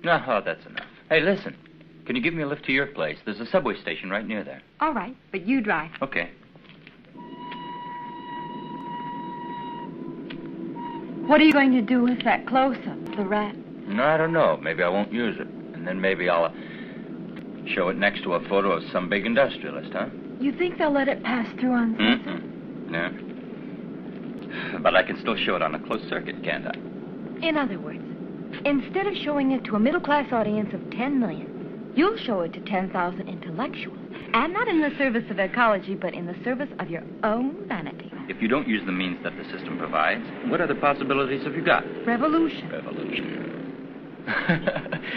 Oh, that's enough. Hey, listen. Can you give me a lift to your place? There's a subway station right near there. All right, but you drive. Okay. What are you going to do with that close-up, the rat? No, I don't know. Maybe I won't use it. And then maybe I'll show it next to a photo of some big industrialist, huh? You think they'll let it pass through on censor? No. But I can still show it on a closed circuit, can't I? In other words, instead of showing it to a middle-class audience of 10 million, you'll show it to 10,000 intellectuals. And not in the service of ecology, but in the service of your own vanity. If you don't use the means that the system provides, what other possibilities have you got? Revolution. Revolution.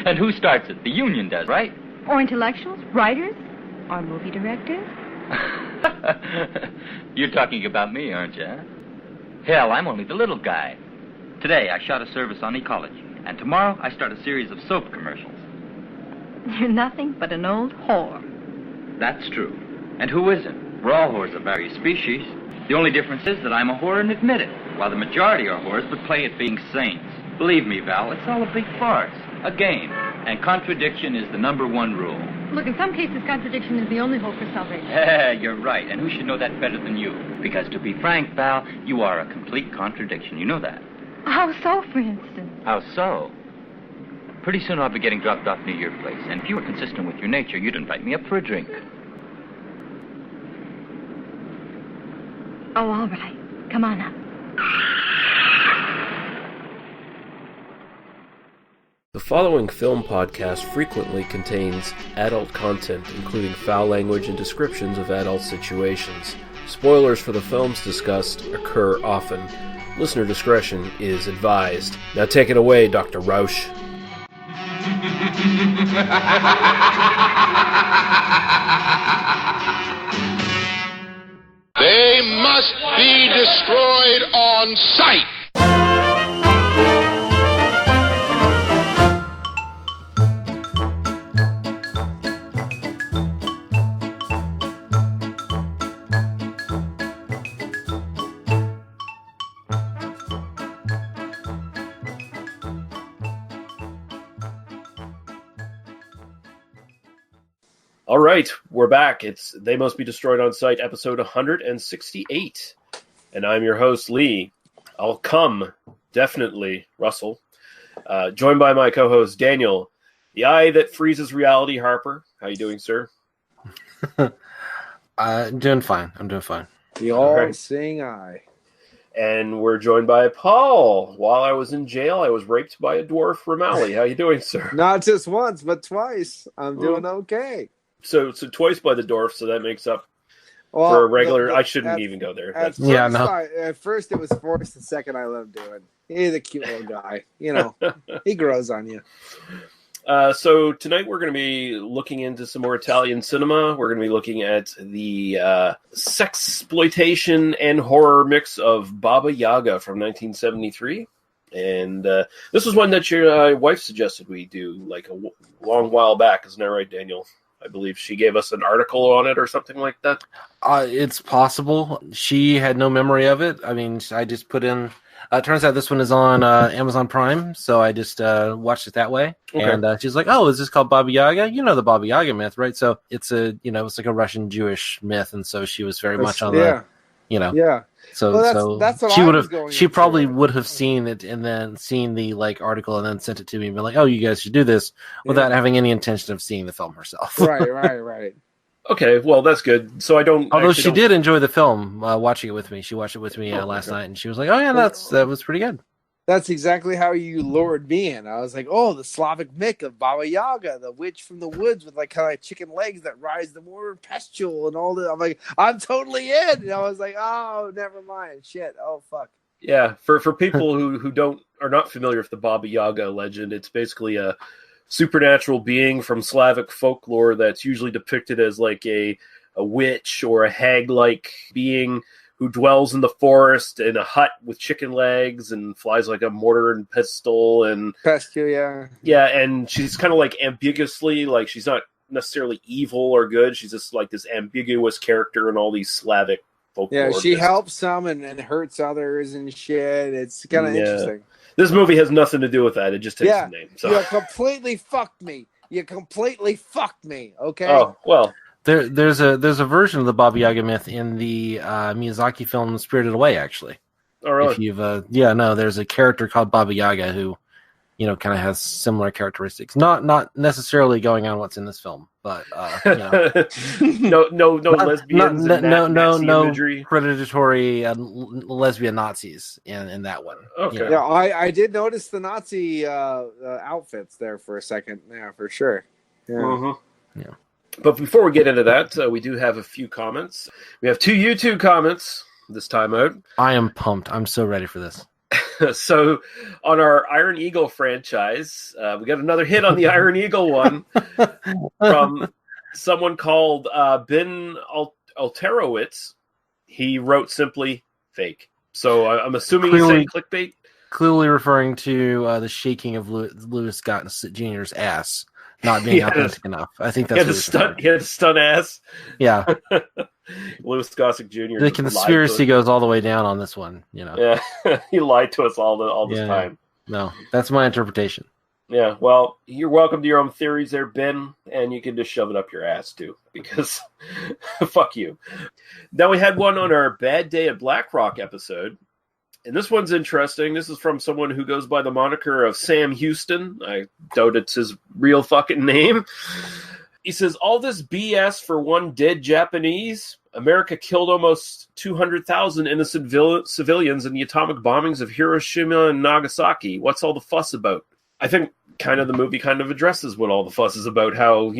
And who starts it? The union does, right? Or intellectuals, writers, or movie directors. You're talking about me, aren't you? Huh? Hell, I'm only the little guy. Today, I shot a service on ecology. And tomorrow, I start a series of soap commercials. You're nothing but an old whore. That's true. And who isn't? We're all whores of various species. The only difference is that I'm a whore and admit it, while the majority are whores but play at being saints. Believe me, Val, it's all a big farce, a game. And contradiction is the number one rule. Look, in some cases, contradiction is the only hope for salvation. You're right, and who should know that better than you? Because to be frank, Val, you are a complete contradiction. You know that. How so, for instance? How so? Pretty soon I'll be getting dropped off near your place, and if you were consistent with your nature, you'd invite me up for a drink. Oh, all right. Come on up. The following film podcast frequently contains adult content, including foul language and descriptions of adult situations. Spoilers for the films discussed occur often. Listener discretion is advised. Now take it away, Dr. Rausch. They must be destroyed on sight. All right, we're back. It's They Must Be Destroyed on Sight, episode 168. And I'm your host, Lee. I'll come, definitely, Russell. Joined by my co-host, Daniel. The Eye That Freezes Reality, Harper. How you doing, sir? Doing fine. I'm doing fine. The all-seeing eye. And we're joined by Paul. While I was in jail, I was raped by a dwarf, Ramali. How you doing, sir? Not just once, but twice. I'm doing okay. So twice by the dwarf, so that makes up for a regular... I shouldn't even go there. At first it was forced. The second I loved doing. He's a cute little guy. You know, he grows on you. So tonight we're going to be looking into some more Italian cinema. We're going to be looking at the sexploitation and horror mix of Baba Yaga from 1973. And this was one that your wife suggested we do like a long while back. Isn't that right, Daniel? I believe she gave us an article on it or something like that. It's possible. She had no memory of it. I mean, I just put in... it turns out this one is on Amazon Prime, so I just watched it that way. Okay. And she's like, "Oh, is this called Baba Yaga? You know the Baba Yaga myth, right?" So it's it's like a Russian Jewish myth, and so she was very much on the, Yeah. So that's what she would have. She probably would have seen it and then seen the article and then sent it to me and been like, "Oh, you guys should do this," without having any intention of seeing the film herself. Right. Okay, well that's good. So I don't. Although she did enjoy the film, watching it with me. She watched it with me last night, and she was like, "Oh yeah, that was pretty good." That's exactly how you lured me in. I was like, "Oh, the Slavic myth of Baba Yaga, the witch from the woods with kind of chicken legs that rise the more pestle and all that." I'm like, "I'm totally in." And I was like, "Oh, never mind. Shit. Oh, fuck." Yeah, for people who are not familiar with the Baba Yaga legend, it's basically a supernatural being from Slavic folklore that's usually depicted as like a witch or a hag-like being who dwells in the forest in a hut with chicken legs and flies like a mortar and pestle and and she's kind of like ambiguously, like she's not necessarily evil or good, she's just like this ambiguous character in all these Slavic folklore. Yeah, she helps some and hurts others and shit. It's kind of interesting. This movie has nothing to do with that. It just takes the name. So. You completely fucked me. You completely fucked me. Okay. Oh well. There's a version of the Baba Yaga myth in the Miyazaki film Spirited Away, actually. Oh, really? If you've there's a character called Baba Yaga who, kind of has similar characteristics. Not necessarily going on what's in this film, but no lesbians, no imagery. predatory lesbian Nazis in that one. Okay. Yeah, I did notice the Nazi outfits there for a second. Yeah, for sure. Yeah. Mm-hmm. Yeah. But before we get into that, we do have a few comments. We have 2 YouTube comments this time out. I am pumped. I'm so ready for this. So, on our Iron Eagle franchise, we got another hit on the Iron Eagle one from someone called Ben Alterowitz. He wrote simply fake. So, I'm assuming he's saying clickbait. Clearly referring to the shaking of Louis Scott Jr.'s ass. Not being authentic enough. I think that's he had a stunt ass. Yeah. Louis Gossett Jr. The conspiracy goes all the way down on this one, Yeah. He lied to us all this time. No, that's my interpretation. Yeah, well, you're welcome to your own theories there, Ben, and you can just shove it up your ass too, because fuck you. Now we had one on our Bad Day at Black Rock episode. And this one's interesting. This is from someone who goes by the moniker of Sam Houston. I doubt it's his real fucking name. He says, all this BS for one dead Japanese. America killed almost 200,000 innocent civilians in the atomic bombings of Hiroshima and Nagasaki. What's all the fuss about? I think kind of the movie kind of addresses what all the fuss is about, how,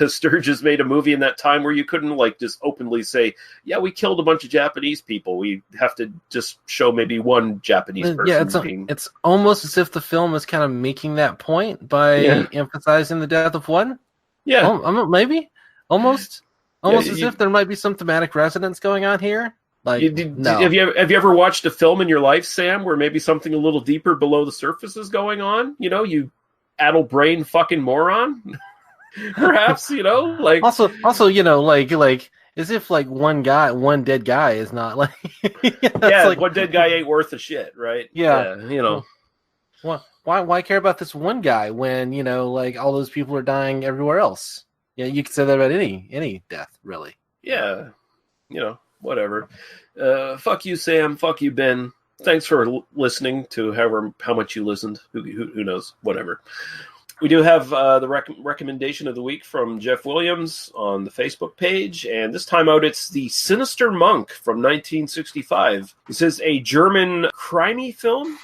Sturgis made a movie in that time where you couldn't just openly say, yeah, we killed a bunch of Japanese people. We have to just show maybe one Japanese person. Yeah, it's almost as if the film is kind of making that point by emphasizing the death of one. Yeah. Maybe. Almost as if there might be some thematic resonance going on here. No. Have you ever watched a film in your life, Sam, where maybe something a little deeper below the surface is going on? You addle brain fucking moron. Perhaps, Also, as if one dead guy is not one dead guy ain't worth a shit, right? Yeah. Why care about this one guy when all those people are dying everywhere else? Yeah, you could say that about any death, really. Yeah, whatever. Fuck you, Sam. Fuck you, Ben. Thanks for listening to how much you listened. Who knows? Whatever. We do have the recommendation of the week from Jeff Williams on the Facebook page, and this time out it's The Sinister Monk from 1965. This is a German crimey film,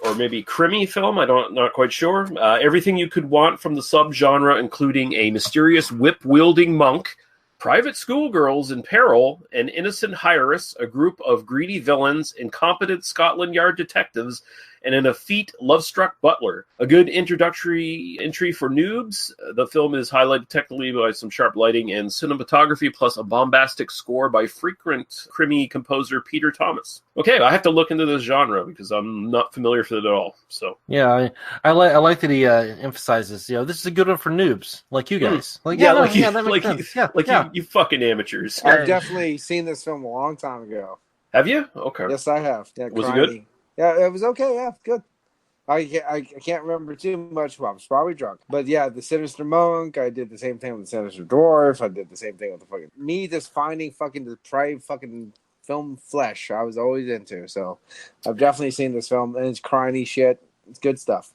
or maybe crimey film, not quite sure. Everything you could want from the subgenre, including a mysterious whip-wielding monk, private schoolgirls in peril, an innocent heiress, a group of greedy villains, incompetent Scotland Yard detectives, and an effete, love-struck butler. A good introductory entry for noobs. The film is highlighted technically by some sharp lighting and cinematography, plus a bombastic score by frequent crimey composer Peter Thomas. Okay, I have to look into this genre because I'm not familiar with it at all. So yeah, I like that he emphasizes, this is a good one for noobs like you guys. That makes sense. You fucking amateurs. I've definitely seen this film a long time ago. Have you? Okay. Yes, I have. Yeah, was it good? Yeah, it was okay. Yeah, good. I can't remember too much. Well, I was probably drunk. But yeah, The Sinister Monk. I did the same thing with The Sinister Dwarf. I did the same thing with me just finding fucking depraved fucking film flesh. I was always into. So I've definitely seen this film, and it's crying shit. It's good stuff.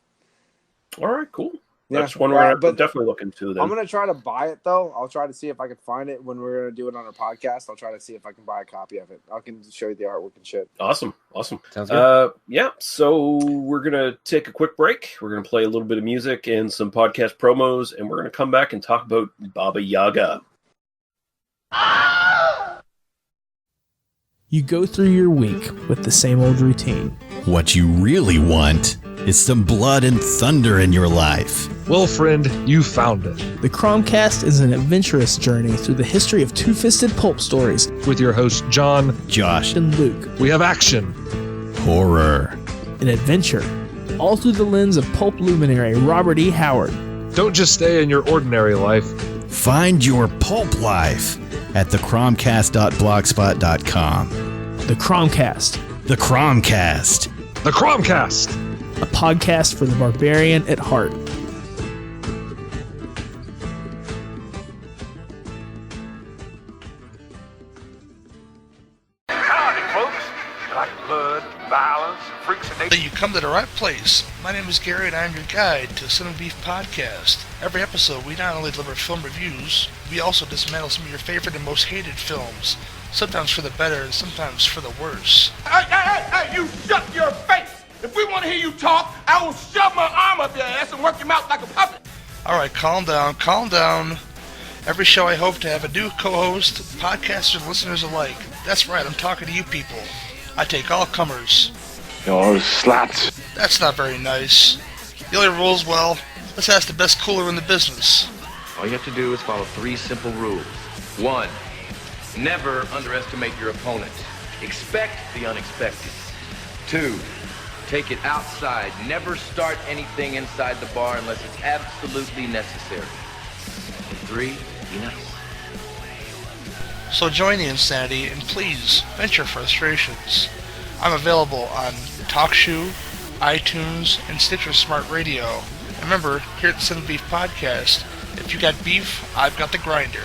All right, cool. That's one we're definitely looking to. Then I'm gonna try to buy it though. I'll try to see if I can find it when we're gonna do it on our podcast. I'll try to see if I can buy a copy of it. I can show you the artwork and shit. Awesome. Sounds good. Yeah. So we're gonna take a quick break. We're gonna play a little bit of music and some podcast promos, and we're gonna come back and talk about Baba Yaga. You go through your week with the same old routine. What you really want is some blood and thunder in your life. Well, friend, you found it. The Cromcast is an adventurous journey through the history of two-fisted pulp stories. With your hosts, John, Josh, and Luke. We have action, horror, and adventure, all through the lens of pulp luminary Robert E. Howard. Don't just stay in your ordinary life. Find your pulp life at thecromcast.blogspot.com. The Cromcast. The Cromcast. The Cromcast. A podcast for the barbarian at heart. You come to the right place. My name is Gary and I'm your guide to Sin and Beef Podcast. Every episode we not only deliver film reviews, we also dismantle some of your favorite and most hated films. Sometimes for the better and sometimes for the worse. Hey, you shut your face! If we want to hear you talk, I will shove my arm up your ass and work your mouth like a puppet. Alright, calm down. Every show I hope to have a new co-host, podcasters and listeners alike. That's right, I'm talking to you people. I take all comers. You're sluts. That's not very nice. The only rules, well, let's ask the best cooler in the business. All you have to do is follow 3 simple rules. 1, never underestimate your opponent. Expect the unexpected. 2, take it outside. Never start anything inside the bar unless it's absolutely necessary. And 3, be nice. So join the insanity and please vent your frustrations. I'm available on TalkShoe, iTunes, and Stitcher Smart Radio. And remember, here at the Sin and Beef Podcast, if you got beef, I've got the grinder.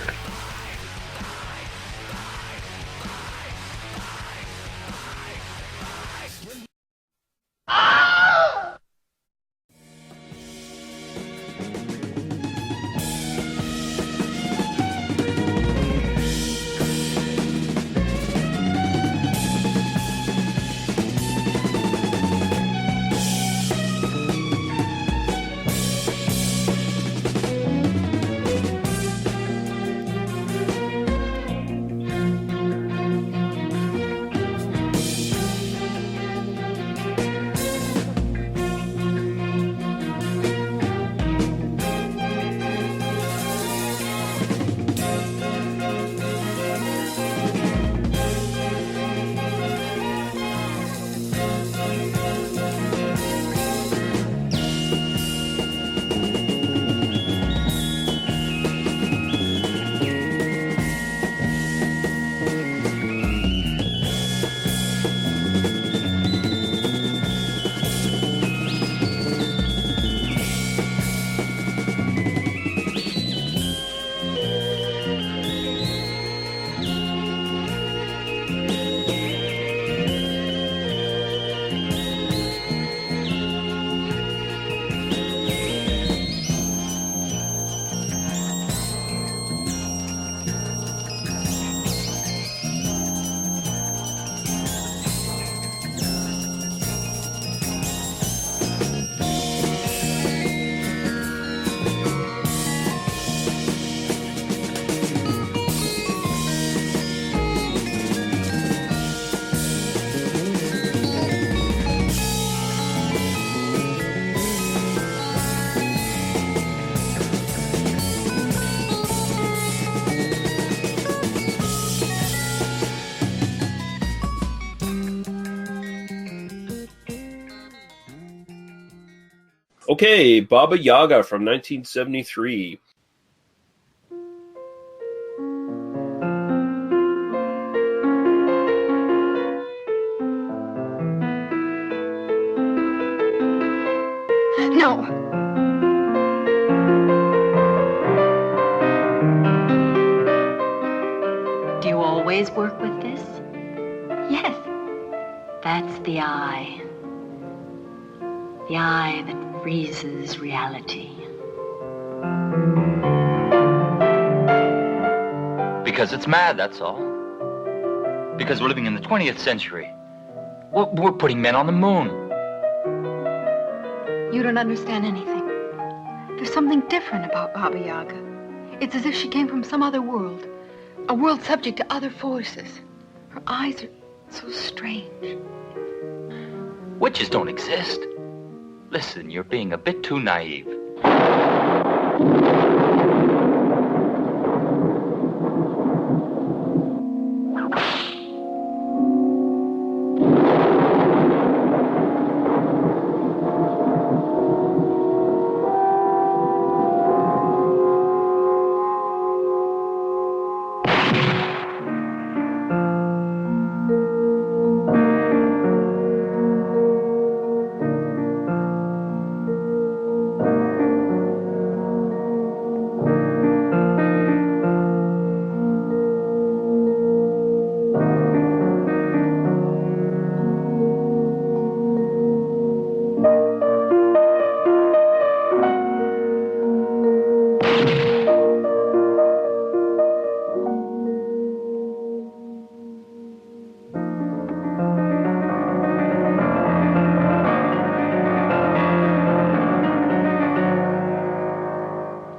Okay, Baba Yaga from 1973. No. Do you always work with this? Yes. That's the eye. The eye that freezes reality. Because it's mad, that's all. Because we're living in the 20th century. We're putting men on the moon. You don't understand anything. There's something different about Baba Yaga. It's as if she came from some other world. A world subject to other forces. Her eyes are so strange. Witches don't exist. Listen, you're being a bit too naive.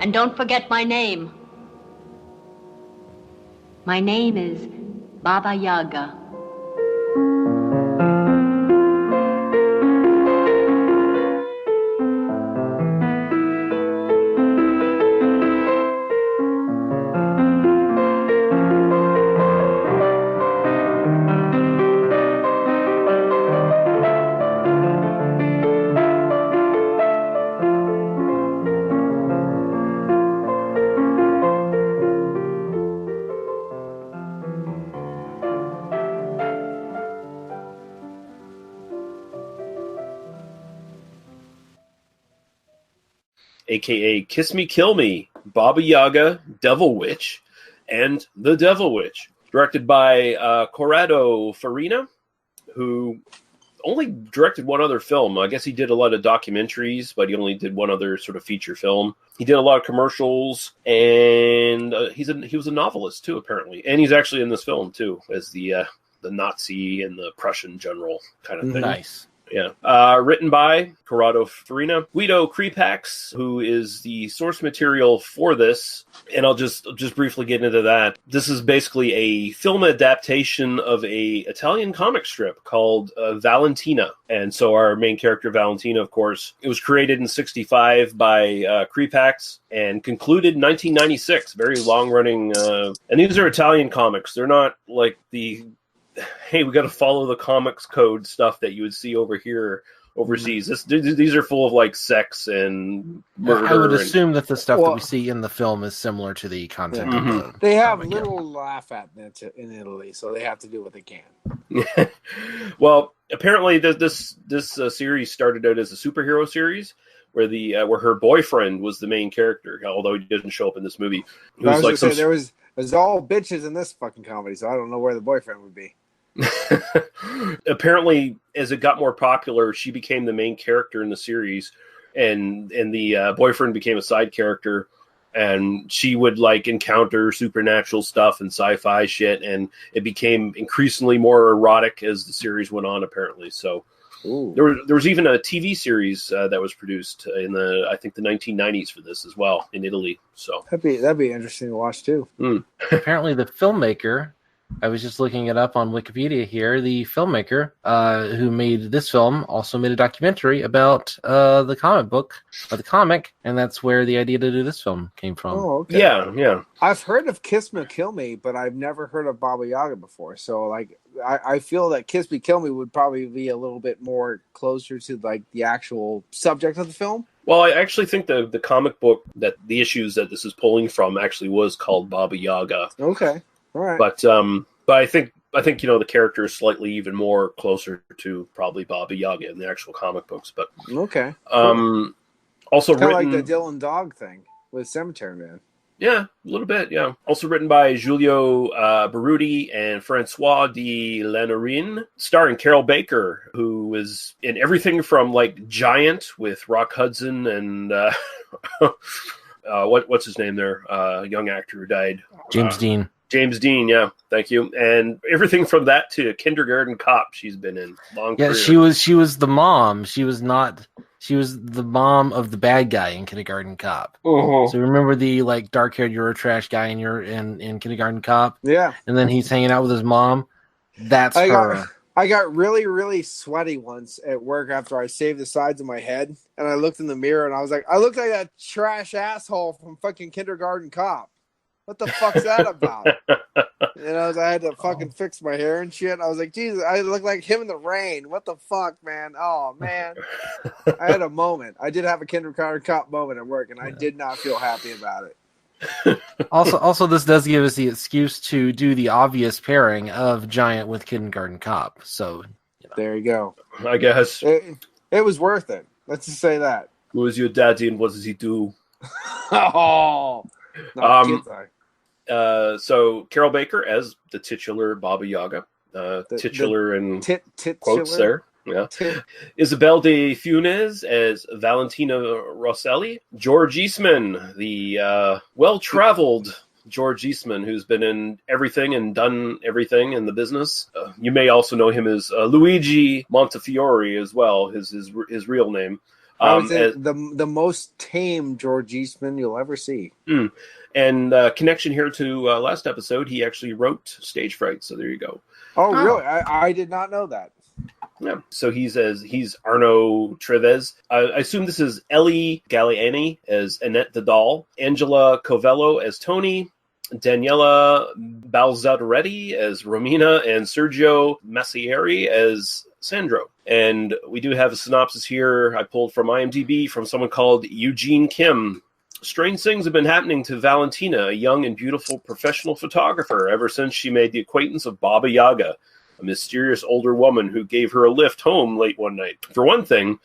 And don't forget my name. My name is Baba Yaga. A.K.A. Kiss Me, Kill Me, Baba Yaga, Devil Witch, and The Devil Witch. Directed by Corrado Farina, who only directed one other film. I guess he did a lot of documentaries, but he only did one other sort of feature film. He did a lot of commercials, and he was a novelist, too, apparently. And he's actually in this film, too, as the Nazi and the Prussian general kind of thing. Nice. Yeah. Written by Corrado Farina, Guido Crepax, who is the source material for this. And I'll just briefly get into that. This is basically a film adaptation of a Italian comic strip called Valentina. And so our main character, Valentina, of course, it was created in 1965 by Crepax and concluded in 1996. Very long-running. And these are Italian comics. They're not like the... hey, we got to follow the comics code stuff that you would see over here overseas. These are full of like sex and murder. I would assume that the stuff that we see in the film is similar to the content of the They have little laugh at in Italy, so they have to do what they can. Well, apparently this series started out as a superhero series where where her boyfriend was the main character, although he didn't show up in this movie. There's all bitches in this fucking comedy, so I don't know where the boyfriend would be. Apparently, as it got more popular, she became the main character in the series, and the boyfriend became a side character, and she would like encounter supernatural stuff and sci-fi shit, and it became increasingly more erotic as the series went on, apparently. So there was even a TV series that was produced in I think the 1990s for this as well in Italy. So that'd be interesting to watch too. Apparently, the filmmaker, I was just looking it up on Wikipedia here. The filmmaker who made this film also made a documentary about the comic book, or the comic, and that's where the idea to do this film came from. Oh, okay. Yeah. I've heard of Kiss Me Kill Me, but I've never heard of Baba Yaga before. So, like, I feel that Kiss Me Kill Me would probably be a little bit more closer to like the actual subject of the film. Well, I actually think the comic book that the issues that this is pulling from actually was called Baba Yaga. Okay. All right. But I think the character is slightly even more closer to probably Baba Yaga in the actual comic books. But okay. Also kind of written like the Dylan Dog thing with Cemetery Man. Yeah, a little bit. Yeah. Also written by Giulio Berruti and Francois de Lanorin, starring Carol Baker, who was in everything from like Giant with Rock Hudson and what's his name there? Young actor who died. James Dean. James Dean, yeah, thank you. And everything from that to Kindergarten Cop, she's been in long career. She was the mom. She was the mom of the bad guy in Kindergarten Cop. Uh-huh. So remember the like dark-haired Eurotrash guy in Kindergarten Cop? Yeah. And then he's hanging out with his mom. That's her. I got really, really sweaty once at work after I shaved the sides of my head, and I looked in the mirror and I was like, I look like that trash asshole from fucking Kindergarten Cop. What the fuck's that about? And I had to fucking fix my hair and shit. I was like, Jesus, I look like him in the rain. What the fuck, man? Oh, man. I had a moment. I did have a Kindergarten Cop moment at work, and I did not feel happy about it. Also, this does give us the excuse to do the obvious pairing of Giant with Kindergarten Cop. So, there you go. I guess. It was worth it. Let's just say that. Who is your daddy and what does he do? Oh, so Carol Baker as the titular Baba Yaga, titular and quotes there. Yeah. Isabel de Funes as Valentina Rosselli. George Eastman, the well-traveled George Eastman, who's been in everything and done everything in the business. You may also know him as Luigi Montefiore as well, his real name. I would say the most tame George Eastman you'll ever see. And connection here to last episode, he actually wrote Stage Fright. So there you go. Oh, really? I did not know that. Yeah. So he's Arno Treves. I assume this is Ellie Galliani as Annette the doll, Angela Covello as Tony, Daniela Balzadaretti as Romina, and Sergio Massieri as Sandro. And we do have a synopsis here I pulled from IMDb from someone called Eugene Kim. Strange things have been happening to Valentina, a young and beautiful professional photographer, ever since she made the acquaintance of Baba Yaga, a mysterious older woman who gave her a lift home late one night. For one thing,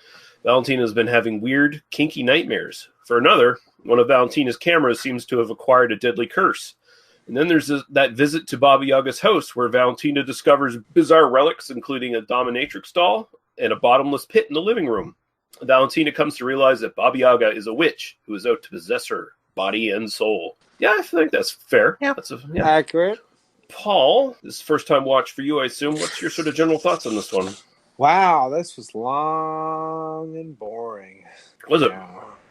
Valentina has been having weird, kinky nightmares. For another, one of Valentina's cameras seems to have acquired a deadly curse. And then there's that visit to Baba Yaga's house, where Valentina discovers bizarre relics, including a dominatrix doll and a bottomless pit in the living room. Valentina comes to realize that Baba Yaga is a witch who is out to possess her body and soul. Yeah, I think that's fair. Yeah, that's accurate. Paul, this is first time watch for you, I assume. What's your sort of general thoughts on this one? Wow, this was long and boring. Was it?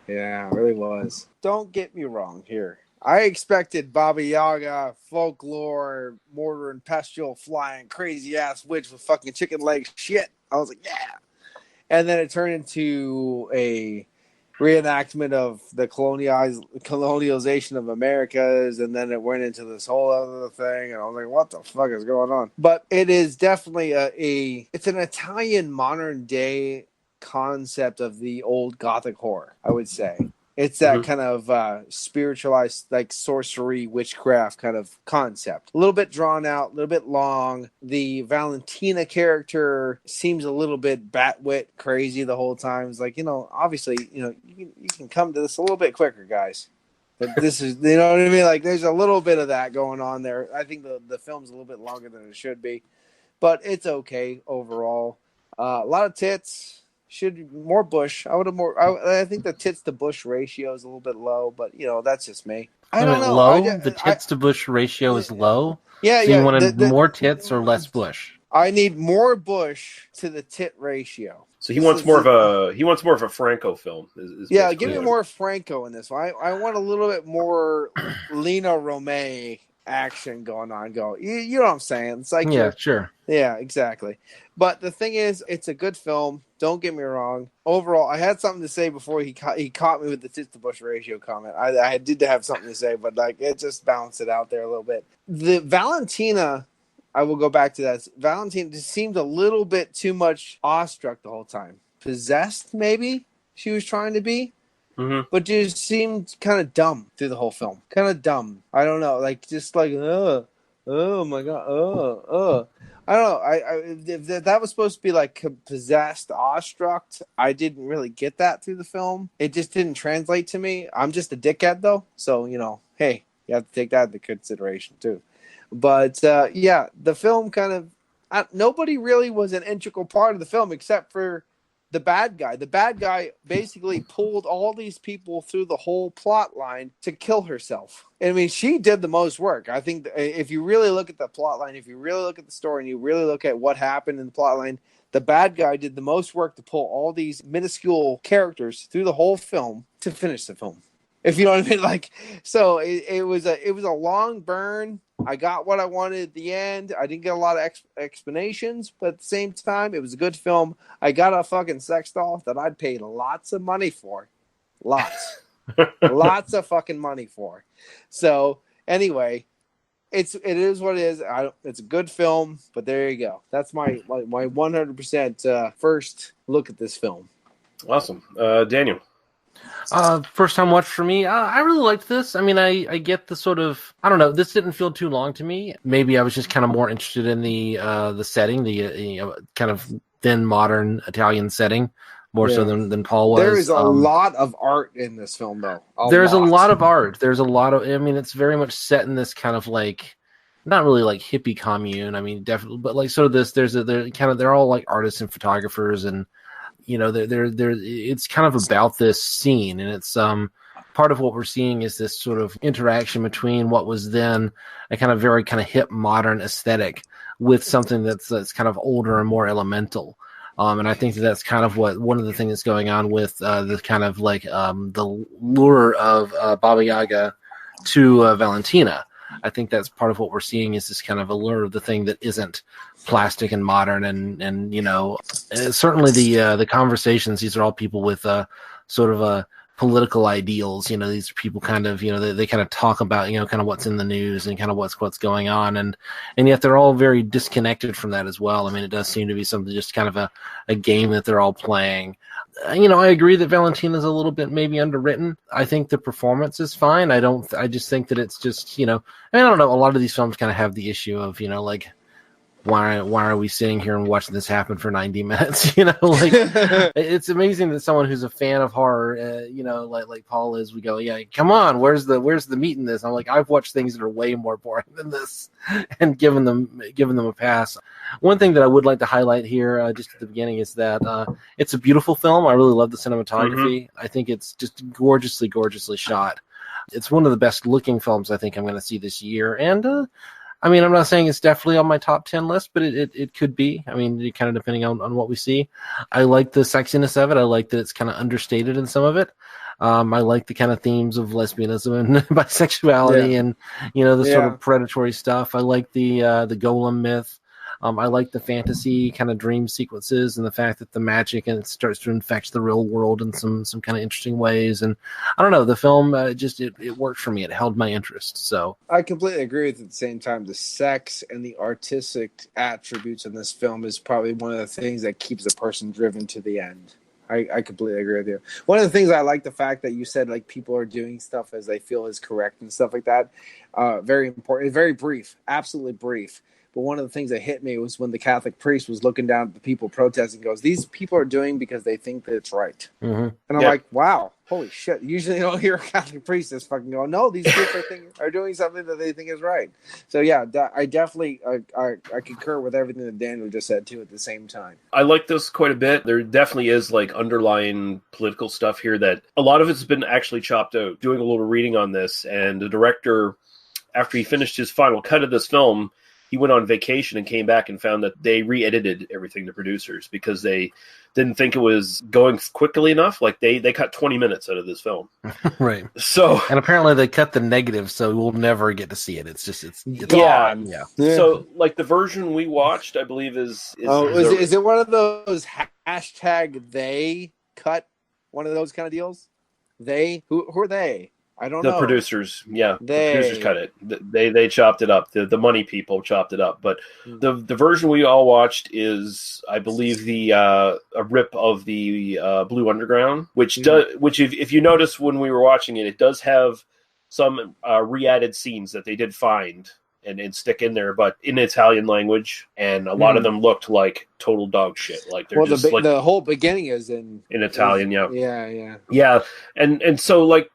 Yeah, it really was. Don't get me wrong here. I expected Baba Yaga, folklore, mortar and pestle, flying, crazy-ass witch with fucking chicken leg shit. I was like, yeah. And then it turned into a reenactment of the colonialization of Americas, and then it went into this whole other thing, and I was like, what the fuck is going on? But it is definitely it's an Italian modern-day concept of the old Gothic horror, I would say. It's that kind of spiritualized, like sorcery, witchcraft kind of concept. A little bit drawn out, a little bit long. The Valentina character seems a little bit batwit crazy the whole time. It's like, obviously, you can come to this a little bit quicker, guys. But this is, you know what I mean? Like, there's a little bit of that going on there. I think the film's a little bit longer than it should be. But it's okay overall. A lot of tits. Should more bush. I think the tits to bush ratio is a little bit low, but that's just me. I don't know. Low? The tits to bush ratio is low? Yeah, so you wanted more tits or less bush? I need more bush to the tit ratio. So he wants more of a Franco film. Yeah, give me more Franco in this one. I want a little bit more Lena Romay action going on. You know what I'm saying? It's like sure. Yeah, exactly. But the thing is, it's a good film. Don't get me wrong. Overall, I had something to say before he caught me with the tits to bush ratio comment. I did have something to say, but it just balanced it out there a little bit. The Valentina, I will go back to that. Valentina just seemed a little bit too much awestruck the whole time. Possessed, maybe she was trying to be. Mm-hmm. But just seemed kind of dumb through the whole film. Kind of dumb. I don't know. Oh my god, I don't know. If that was supposed to be like possessed, awestruck, I didn't really get that through the film. It just didn't translate to me. I'm just a dickhead though, so hey, you have to take that into consideration too. But the film kind of nobody really was an integral part of the film except for the bad guy. The bad guy basically pulled all these people through the whole plot line to kill herself. I mean, she did the most work. I think if you really look at the plot line, if you really look at the story, and you really look at what happened in the plot line, the bad guy did the most work to pull all these minuscule characters through the whole film to finish the film. If you know what I mean, so it was a long burn. I got what I wanted at the end. I didn't get a lot of explanations, but at the same time, it was a good film. I got a fucking sex doll that I'd paid lots of money for, lots of fucking money for. So anyway, it is what it is. It's a good film, but there you go. That's my 100% first look at this film. Awesome, Daniel. First time watch for me. I really liked this. I mean, I get the sort of, I don't know, this didn't feel too long to me. Maybe I was just kind of more interested in the setting, the kind of then modern Italian setting, more so than Paul was. There is a lot of art in this film, though. There's a lot of art. There's a lot of, I mean, it's very much set in this kind of not really like hippie commune. I mean, definitely, but sort of this, they're all like artists and photographers, and it's kind of about this scene, and it's part of what we're seeing is this sort of interaction between what was then a kind of very kind of hip modern aesthetic with something that's kind of older and more elemental. And I think that's kind of one of the things that's going on with the kind of like the lure of Baba Yaga to Valentina. I think that's part of what we're seeing is this kind of allure of the thing that isn't plastic and modern, and certainly the conversations. These are all people with sort of a political ideals. These people kind of they kind of talk about kind of what's in the news and kind of what's going on, and yet they're all very disconnected from that as well. I mean, it does seem to be something just kind of a game that they're all playing. I agree that Valentina's a little bit maybe underwritten. I think the performance is fine. I just think that it's just, I don't know. A lot of these films kind of have the issue of, like, why are we sitting here and watching this happen for 90 minutes? It's amazing that someone who's a fan of horror, like Paul is, we go, yeah, come on, where's the meat in this? I'm like, I've watched things that are way more boring than this, and given them a pass. One thing that I would like to highlight here, just at the beginning, is that it's a beautiful film. I really love the cinematography. Mm-hmm. I think it's just gorgeously shot. It's one of the best looking films I think I'm going to see this year, and I mean, I'm not saying it's definitely on my top 10 list, but it could be. I mean, kind of depending on what we see. I like the sexiness of it. I like that it's kind of understated in some of it. I like the kind of themes of lesbianism and bisexuality and, the sort of predatory stuff. I like the golem myth. I like the fantasy kind of dream sequences and the fact that the magic and it starts to infect the real world in some kind of interesting ways. And I don't know, the film it worked for me. It held my interest. So I completely agree with it. At the same time, the sex and the artistic attributes in this film is probably one of the things that keeps a person driven to the end. I completely agree with you. One of the things I like the fact that you said like people are doing stuff as they feel is correct and stuff like that. Very important. Very brief. Absolutely brief. But one of the things that hit me was when the Catholic priest was looking down at the people protesting, goes, these people are doing because they think that it's right. Mm-hmm. And I'm like, wow, holy shit. Usually you don't hear a Catholic priest just fucking going, no, these people are doing something that they think is right. So yeah, I definitely I concur with everything that Daniel just said too at the same time. I like this quite a bit. There definitely is like underlying political stuff here that a lot of it's been actually chopped out. Doing a little reading on this, and the director, after he finished his final cut of this film, he went on vacation and came back and found that they re-edited everything, the producers, because they didn't think it was going quickly enough. Like they cut 20 minutes out of this film. Right. So, and apparently they cut the negative, so we'll never get to see it. It's gone. Yeah. So like the version we watched, I believe is it one of those hashtag they cut one of those kind of deals? They who are they? I don't know. The producers, the producers cut it. They chopped it up. The money people chopped it up. But the version we all watched is, I believe, a rip of the Blue Underground, which if you notice when we were watching it, it does have some re-added scenes that they did find and stick in there, but in Italian language, and a lot of them looked like total dog shit. Like they're just like the whole beginning is in Italian. Yeah. And so like.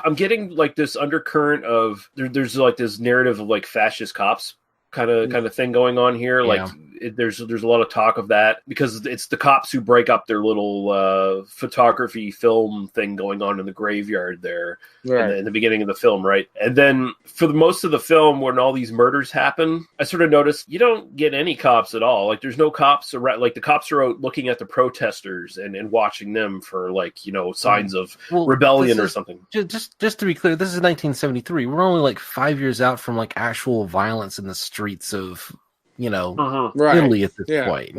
I'm getting like this undercurrent of there's like this narrative of like fascist cops kind of thing going on here. Yeah. Like there's a lot of talk of that because it's the cops who break up their little photography film thing going on in the graveyard there in the beginning of the film, right? And then for most of the film, when all these murders happen, I sort of noticed you don't get any cops at all. Like there's no cops around. Like the cops are out looking at the protesters and watching them for like signs of rebellion or something. Just to be clear, this is 1973. We're only like 5 years out from like actual violence in the streets of Italy at this point.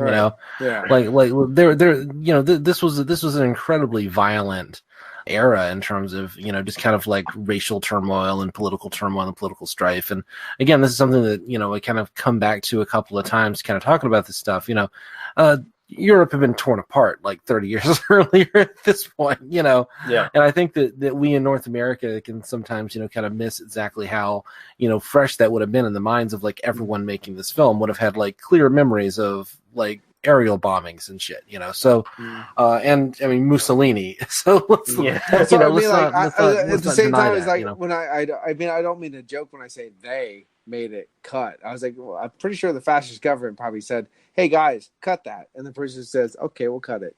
This was an incredibly violent era in terms of just kind of like racial turmoil and political turmoil and political strife. And again, this is something that I kind of come back to a couple of times, kind of talking about this stuff. Europe had been torn apart like 30 years earlier at this point, And I think that we in North America can sometimes, kind of miss exactly how, fresh that would have been in the minds of like everyone making this film would have had like clear memories of like aerial bombings and shit, So, and I mean Mussolini. So let's, at the same time, it's like when I don't mean to joke when I say they made it cut. I was like, well, I'm pretty sure the fascist government probably said, "Hey guys, cut that," and the person says, "Okay, we'll cut it."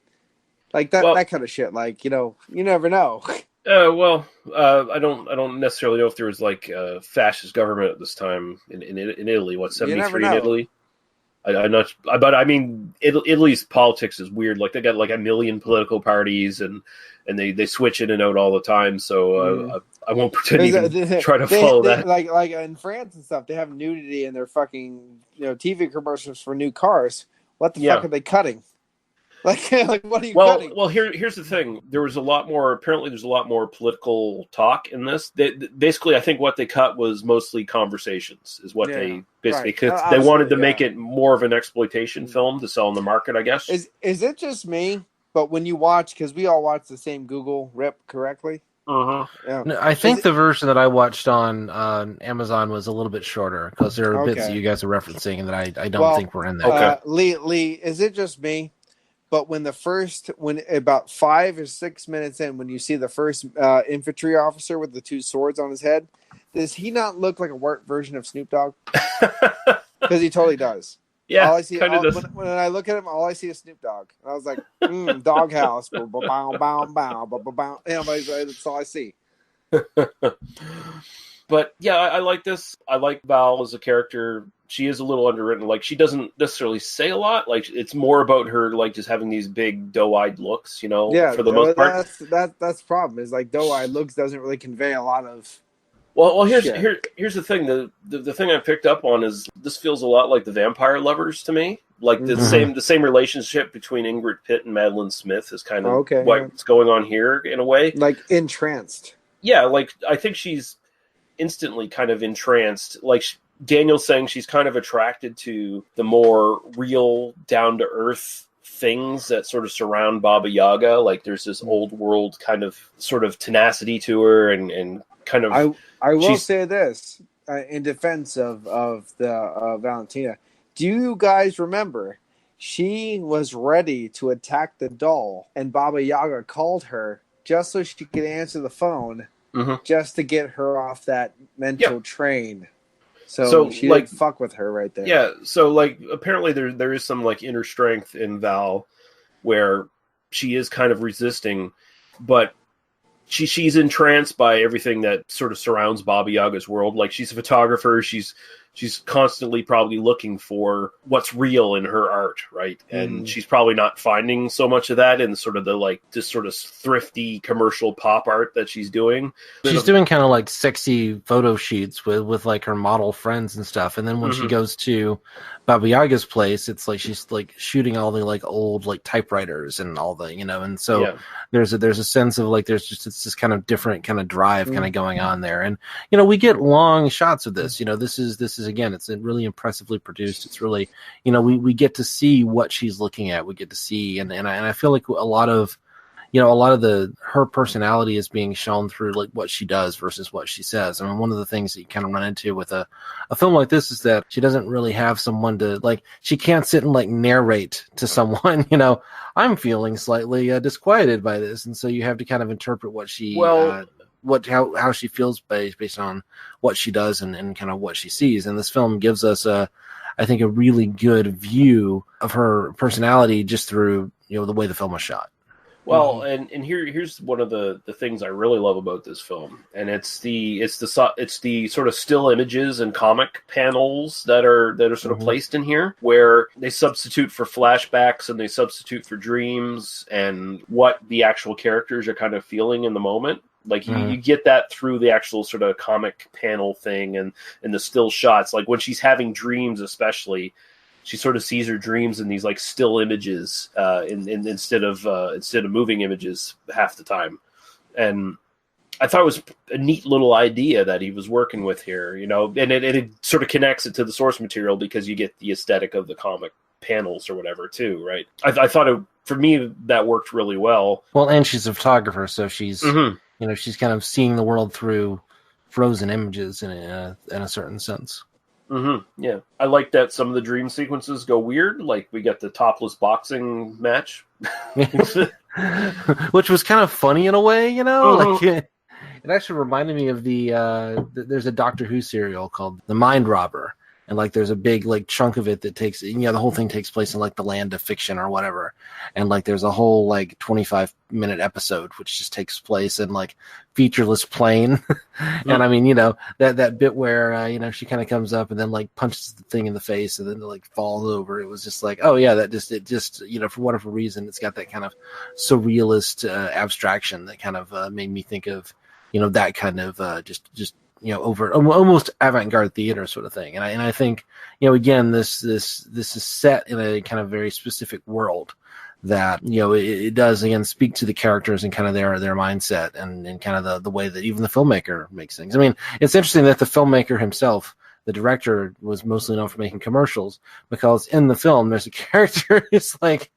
Like that kind of shit. Like you never know. I don't necessarily know if there was like a fascist government at this time in Italy. What, 73 in Italy? But I mean, Italy's politics is weird. Like they got like a million political parties, and they switch in and out all the time. So I won't pretend even try to follow that. Like in France and stuff, they have nudity in their fucking TV commercials for new cars. What the fuck are they cutting? Like what are you cutting? Well, here's the thing. There's a lot more political talk in this. Basically, I think what they cut was mostly conversations. Is what they basically because they wanted to make it more of an exploitation film to sell in the market. I guess. Is it just me? But when you watch, because we all watch the same Google rip correctly. Yeah. No, I think the version that I watched on Amazon was a little bit shorter because there are bits that you guys are referencing and that I don't think were in there. Okay. Lee, is it just me? But when about 5 or 6 minutes in, when you see the first infantry officer with the 2 swords on his head, does he not look like a warped version of Snoop Dogg? Because he totally does. Yeah, all I see, when I look at him, all I see is Snoop Dogg. And I was like, doghouse. Bow, bow, bow, bow, bow, bow. That's all I see. But yeah, I like this. I like Val as a character. She is a little underwritten. Like, she doesn't necessarily say a lot. Like, it's more about her, like, just having these big doe-eyed looks, Yeah, for the most part. That's the problem. Is like doe-eyed looks doesn't really convey a lot of. Well, here's the thing. The thing I picked up on is this feels a lot like the Vampire Lovers to me. Like the same relationship between Ingrid Pitt and Madeline Smith is kind of what's going on here in a way. Like entranced. Yeah, like I think she's instantly kind of entranced. Like Daniel's saying, she's kind of attracted to the more real, down to earth things that sort of surround Baba Yaga. Like there's this old world kind of sort of tenacity to her and kind of. I will say this in defense of the Valentina. Do you guys remember? She was ready to attack the doll, and Baba Yaga called her just so she could answer the phone, just to get her off that mental train. So she didn't fuck with her right there. Yeah. So like apparently there is some like inner strength in Val, where she is kind of resisting, but. She's entranced by everything that sort of surrounds Baba Yaga's world. Like she's a photographer. She's constantly probably looking for what's real in her art, right? And she's probably not finding so much of that in sort of the like this sort of thrifty commercial pop art that she's doing. She's doing kind of like sexy photo shoots with like her model friends and stuff. And then when she goes to Baba Yaga's place, it's like she's like shooting all the like old like typewriters and all the and so there's a sense of like it's this kind of different kind of drive kind of going on there. And we get long shots of this. This is again, it's really impressively produced. It's really we get to see what she's looking at. We get to see and I feel like a lot of her personality is being shown through like what she does versus what she says. I mean, one of the things that you kind of run into with a film like this is that she doesn't really have someone to like, she can't sit and like narrate to someone, I'm feeling slightly disquieted by this. And so you have to kind of interpret what she, how she feels based on what she does and kind of what she sees. And this film gives us I think a really good view of her personality just through, the way the film was shot. Well, and here's one of the things I really love about this film, and it's the sort of still images and comic panels that are sort of placed in here, where they substitute for flashbacks and they substitute for dreams and what the actual characters are kind of feeling in the moment. Like you get that through the actual sort of comic panel thing and the still shots. Like when she's having dreams, especially. She sort of sees her dreams in these like still images instead of moving images half the time, and I thought it was a neat little idea that he was working with here, and it sort of connects it to the source material because you get the aesthetic of the comic panels or whatever too, right? I thought for me that worked really well. Well, and she's a photographer, so she's she's kind of seeing the world through frozen images in a certain sense. Yeah, I like that some of the dream sequences go weird. Like we got the topless boxing match, which was kind of funny in a way, Like it actually reminded me of there's a Doctor Who serial called The Mind Robber, and like there's a big like chunk of it that takes, the whole thing takes place in like the land of fiction or whatever, and like there's a whole like 25-minute episode which just takes place in like featureless plain. And I mean, that bit where she kind of comes up and then like punches the thing in the face and then like falls over. It was just like, oh yeah, it just for whatever reason it's got that kind of surrealist abstraction that kind of made me think of that kind of just over almost avant-garde theater sort of thing. And I think again this is set in a kind of very specific world that it does again speak to the characters and kind of their mindset and kind of the way that even the filmmaker makes things. I mean, it's interesting that the filmmaker himself, the director, was mostly known for making commercials, because in the film there's a character who's like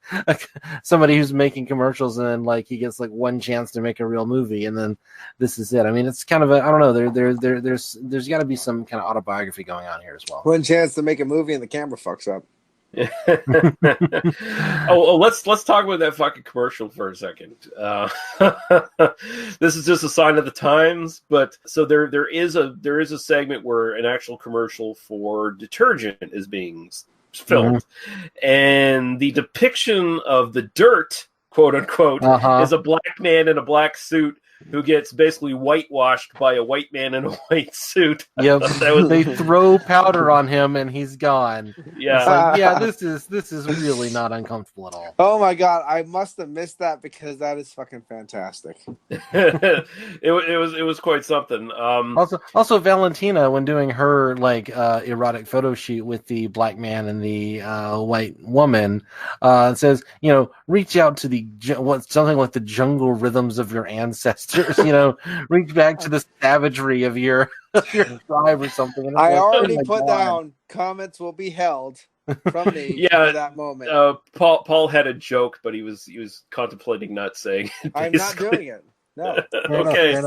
somebody who's making commercials, and then like he gets like one chance to make a real movie, and then this is it. I mean, it's kind of I don't know. There's got to be some kind of autobiography going on here as well. One chance to make a movie and the camera fucks up. Let's talk about that fucking commercial for a second. This is just a sign of the times, but so there is a segment where an actual commercial for detergent is being filmed, and the depiction of the dirt, quote unquote, is a black man in a black suit who gets basically whitewashed by a white man in a white suit. Yep. They throw powder on him and he's gone. Yeah. This is really not uncomfortable at all. Oh my god, I must have missed that because that is fucking fantastic. It was quite something. Also Valentina, when doing her like erotic photo shoot with the black man and the white woman, says, reach out to something like the jungle rhythms of your ancestors. Reach back to the savagery of your tribe or something. I already put down comments will be held from me for that moment. Paul had a joke, but he was contemplating not saying it. I'm not doing it. No. Okay.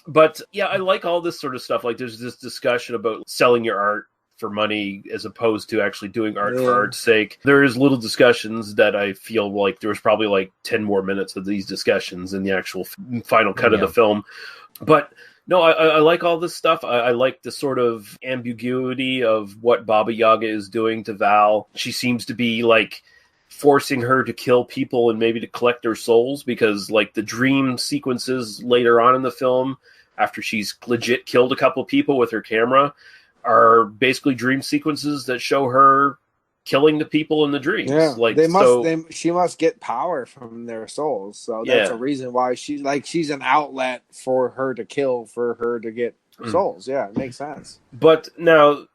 But yeah, I like all this sort of stuff. Like there's this discussion about selling your art for money as opposed to actually doing art for art's sake. There is little discussions that I feel like there was probably like 10 more minutes of these discussions in the actual final cut of the film. But no, I like all this stuff. I like the sort of ambiguity of what Baba Yaga is doing to Val. She seems to be like forcing her to kill people and maybe to collect their souls, because like the dream sequences later on in the film, after she's legit killed a couple people with her camera, are basically dream sequences that show her killing the people in the dreams. Yeah, like she must get power from their souls. So that's a reason why she's an outlet for her to kill, for her to get souls. Yeah, it makes sense. But now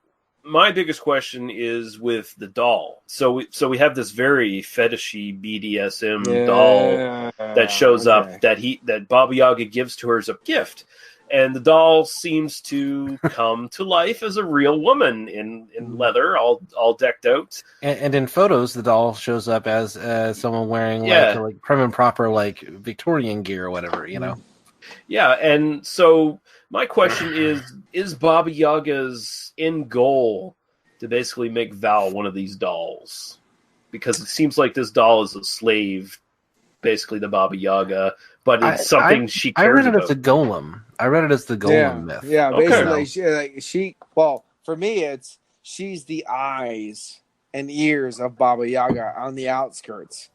my biggest question is with the doll. So we have this very fetishy BDSM doll that shows up that Baba Yaga gives to her as a gift. And the doll seems to come to life as a real woman in leather, all decked out. And in photos, the doll shows up as someone wearing like prim and proper like Victorian gear or whatever, Yeah, and so my question is Baba Yaga's end goal to basically make Val one of these dolls? Because it seems like this doll is a slave, basically, to Baba Yaga, but it's something she cares about. I read it as a golem. Myth. Yeah, basically, well, for me, she's the eyes and ears of Baba Yaga on the outskirts.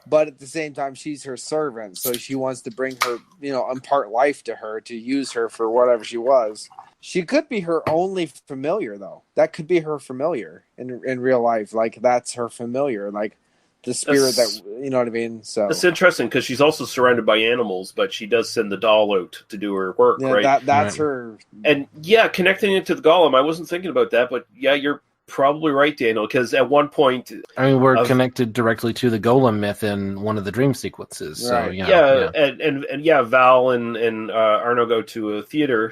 But at the same time, she's her servant, so she wants to bring her, impart life to her, to use her for whatever she was. She could be her only familiar, though. That could be her familiar in real life. Like, that's her familiar, like the spirit that, you know what I mean? So it's interesting because she's also surrounded by animals, but she does send the doll out to do her work, right? That's her. And connecting it to the golem, I wasn't thinking about that, but you're probably right, Daniel, because at one point... I mean, we're connected directly to the golem myth in one of the dream sequences. Right. So, and Val and Arno go to a theater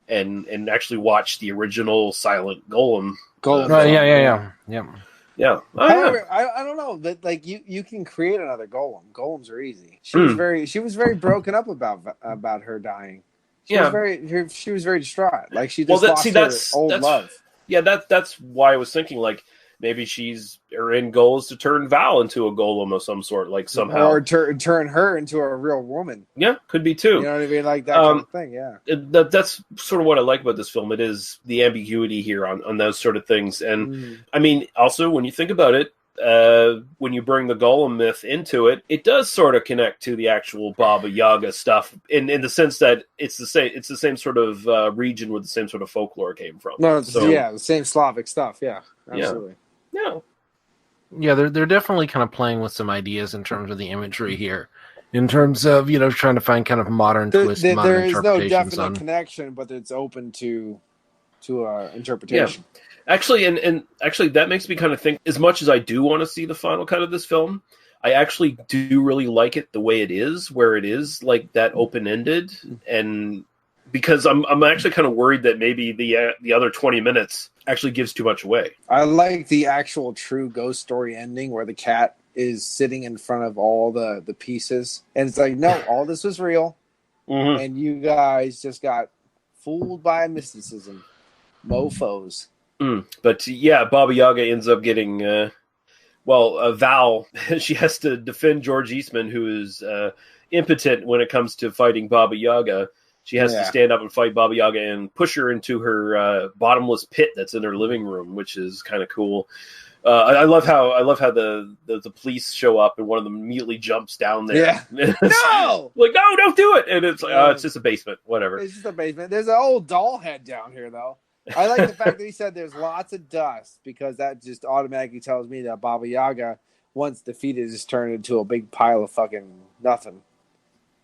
and actually watch the original silent golem. Yeah. However, I don't know, but like you can create another golem. Golems are easy. She was very broken up about her dying. She was very distraught. Like she just lost her old love. Yeah, that's why I was thinking, like, maybe her end goal is to turn Val into a golem of some sort, like somehow, or turn her into a real woman. Yeah, could be too. You know what I mean, like that kind of thing. Yeah, that's sort of what I like about this film. It is the ambiguity here on those sort of things, and I mean, also when you think about it, when you bring the golem myth into it, it does sort of connect to the actual Baba Yaga stuff in the sense that it's the same sort of region where the same sort of folklore came from. No, the same Slavic stuff. Yeah, absolutely. Yeah, they're definitely kind of playing with some ideas in terms of the imagery here, in terms of trying to find kind of modern twist, modern there is no interpretations definite connection, but it's open to interpretation. Yeah. Actually, and actually, that makes me kind of think. As much as I do want to see the final cut of this film, I actually do really like it the way it is, where it is like that open ended, and because I'm actually kind of worried that maybe the other 20 minutes actually gives too much away. I like the actual true ghost story ending where the cat is sitting in front of all the pieces, and it's like, no, all this was real, and you guys just got fooled by mysticism, mofos. But yeah, Baba Yaga ends up getting, Val, she has to defend George Eastman, who is impotent when it comes to fighting Baba Yaga. She has to stand up and fight Baba Yaga and push her into her bottomless pit that's in her living room, which is kind of cool. I love how the police show up and one of them immediately jumps down there. Yeah. No! Like, no, don't do it! And it's like, it's just a basement, whatever. It's just a basement. There's an old doll head down here, though. I like the fact that he said there's lots of dust, because that just automatically tells me that Baba Yaga, once defeated, is turned into a big pile of fucking nothing.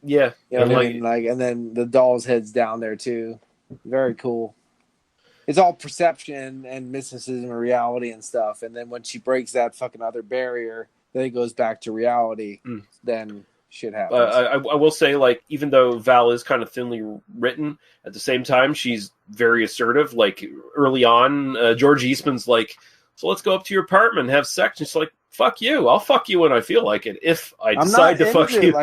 Yeah. You know what I mean? And then the doll's head's down there too. Very cool. It's all perception and mysticism and reality and stuff. And then when she breaks that fucking other barrier, then it goes back to reality. Then shit happens. I will say, like, even though Val is kind of thinly written, at the same time, she's very assertive. Like, early on, George Eastman's like, so let's go up to your apartment and have sex. And she's like, fuck you. I'll fuck you when I feel like it, if I decide to fuck you.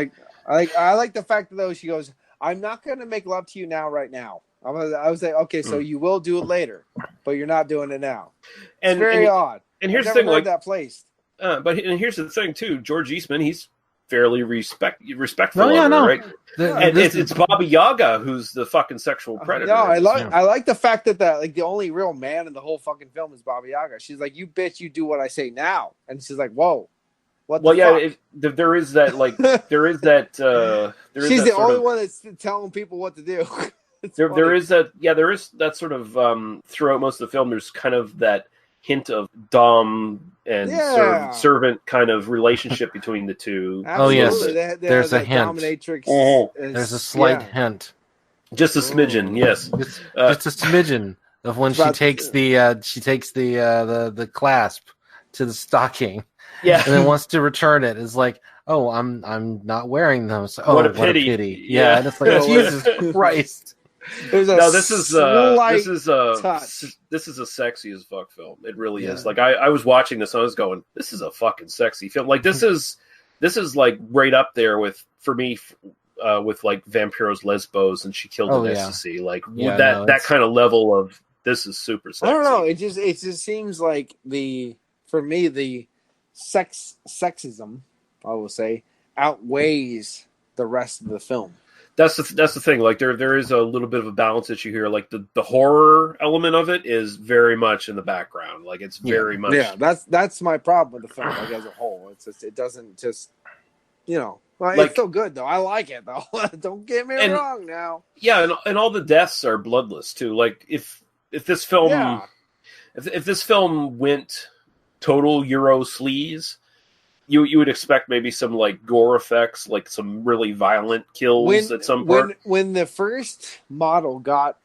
I like the fact that, though, she goes, I'm not going to make love to you now, right now. I was like, okay, so you will do it later, but you're not doing it now. It's very odd. And here's the thing, like that placed. But here's the thing too, George Eastman, he's fairly respectful of her, right? And it's Baba Yaga who's the fucking sexual predator. No, I like the fact that the only real man in the whole fucking film is Baba Yaga. She's like, you bitch, you do what I say now, and she's like, whoa. There is that, like, there is that. She's the only one that's telling people what to do. There is that sort of throughout most of the film. There's kind of that hint of dom and servant kind of relationship between the two. Absolutely. Oh yes, there's a hint. There's a slight hint. Just a smidgen, yes. Just a smidgen of when she takes the clasp to the stocking. Yeah, and then wants to return it. It's like, oh, I'm not wearing them. So, what a pity. Yeah, and it's like, Jesus Christ. This is a sexy as fuck film. It really is. Like, I was watching this and I was going, this is a fucking sexy film. Like, this is like right up there with, for me, with like Vampiro's Lesbos and She Killed in Ecstasy. Like that kind of level of, this is super sexy. I don't know. It just seems like for me the sexism, I will say, outweighs the rest of the film. That's the thing. Like, there is a little bit of a balance issue here. Like, the horror element of it is very much in the background. Like, it's very much. Yeah, that's my problem with the film, like, as a whole. It's just, it doesn't just, well, like, it's still good though. I like it though. Don't get me wrong now. Yeah, and all the deaths are bloodless too. Like, if this film if this film went total Euro sleaze, you would expect maybe some like gore effects, like some really violent kills at some part. When the first model got